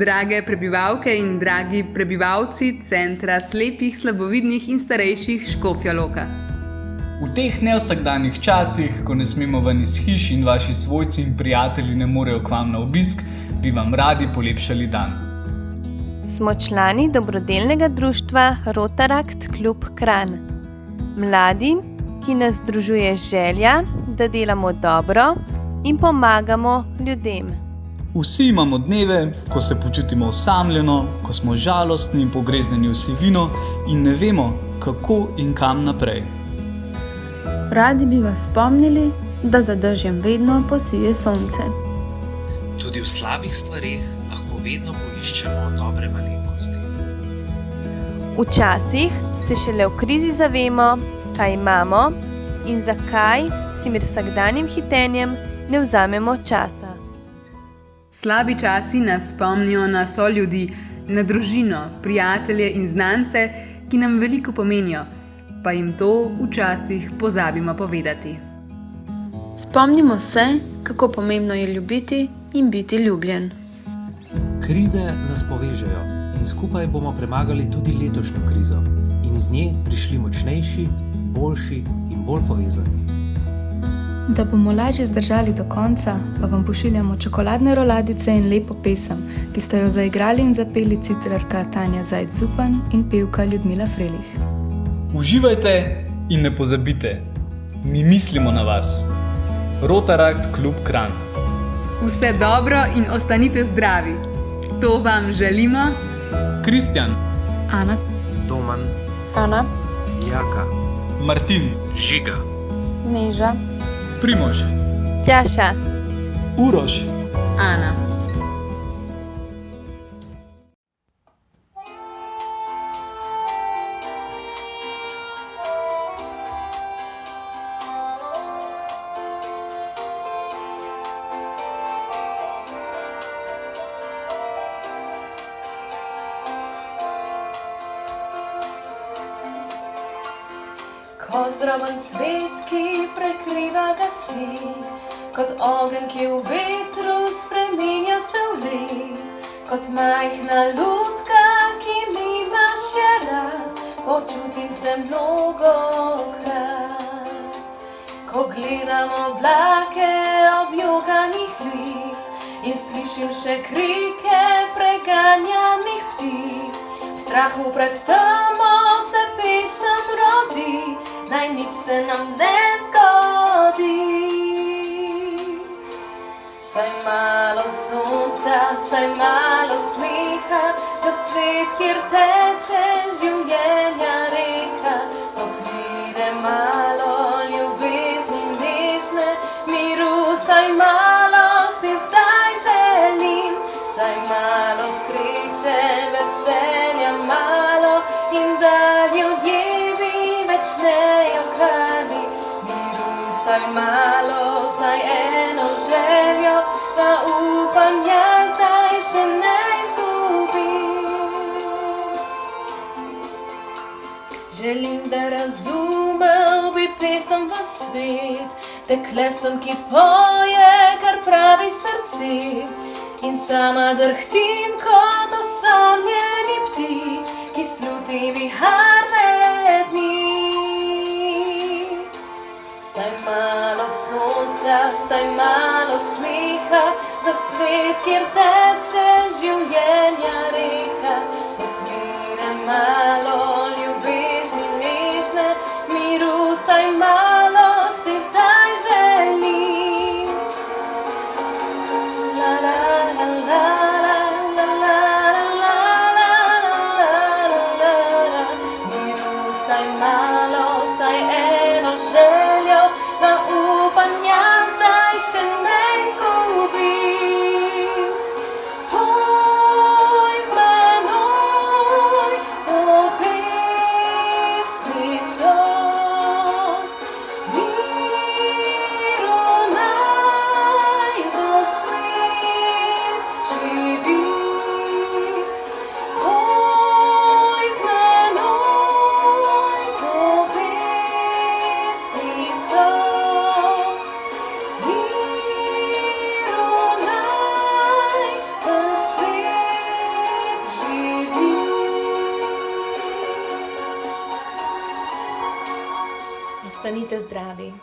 drage prebivalke in dragi prebivalci Centra slepih, slabovidnih in starejših Škofja Loka. V teh nevsakdanjih časih, ko ne smemo ven iz hiš in vaši svojci in prijatelji ne morejo k vam na obisk, bi vam radi polepšali dan. Smo člani dobrodelnega društva Rotaract Klub Kranj. Mladi, ki nas združuje želja, da delamo dobro in pomagamo ljudem. Vsi imamo dneve, ko se počutimo osamljeno, ko smo žalostni in pogreznjeni v sivino in ne vemo, kako in kam naprej. Radi bi vas spomnili, da za dežjem vedno posije sonce. Tudi v slabih stvarih lahko vedno poiščemo dobre malenkosti. Včasih se šele v krizi zavemo, kaj imamo in zakaj si med vsakdanjim hitenjem ne vzamemo časa. Slabi časi nas spomnijo na soljudi, na družino, prijatelje in znance, ki nam veliko pomenijo, pa jim to včasih pozabimo povedati. Spomnimo se, kako pomembno je ljubiti in biti ljubljen. Krize nas povežejo in skupaj bomo premagali tudi letošnjo krizo in iz nje prišli močnejši, boljši in bolj povezani. Da bomo lažje zdržali do konca, pa vam pošiljamo čokoladne roladice in lepo pesem, ki sta jo zaigrali in zapeli citrarka Tanja Zajc-Zupan in pevka Ljudmila Frelih. Uživajte in ne pozabite, mi mislimo na vas. Rotaract Klub Kranj. Vse dobro in ostanite zdravi. To vam želimo Kristjan, Ana, Doman, Ana, Jaka, Martin, Žiga, Neža, Primož, Tjaša, Uroš. Ana. Kot droben cvet, ki prekriva ga sneg, kot ogenj, ki v vetru spreminja se v led, kot majhna lutka, ki nima še rad, počutim se mnogokrat. Ko gledam oblake objoganih lic in slišim še krike preganjanih ptic, v strahu pred temo se pesem rodi, naj nič se nam ne zgodi. Vsaj malo sonca, vsaj malo smeha, za svet, kjer teče življenja reka. To pride malo ljubezni nežne, miru vsaj malo si zdaj želim. Vsaj malo sreče, veselja malo in da ljudje več ne jokali, miru vsaj malo, vsaj eno željo, da upanja zdaj še ne izgubim. Želim, da razumel bi pesem v svet, dekle sem, ki poje, kar pravi srce, in sama drhtim kot osamljeni ptič, ki sluti viharne dni. Vsaj malo sonca, vsaj malo smeha, za svet, kjer teče življenja reka. To pride malo ljubezni nežne, miru vsaj malo si zdaj želim. La la la la la la la la la la, miru vsaj malo, vsaj eno željo, da upanja zdaj še ne izgubim. Poj z menoj to pesmico, miru naj v svet živi. Poj z menoj to pesmico, Ostanite zdravi.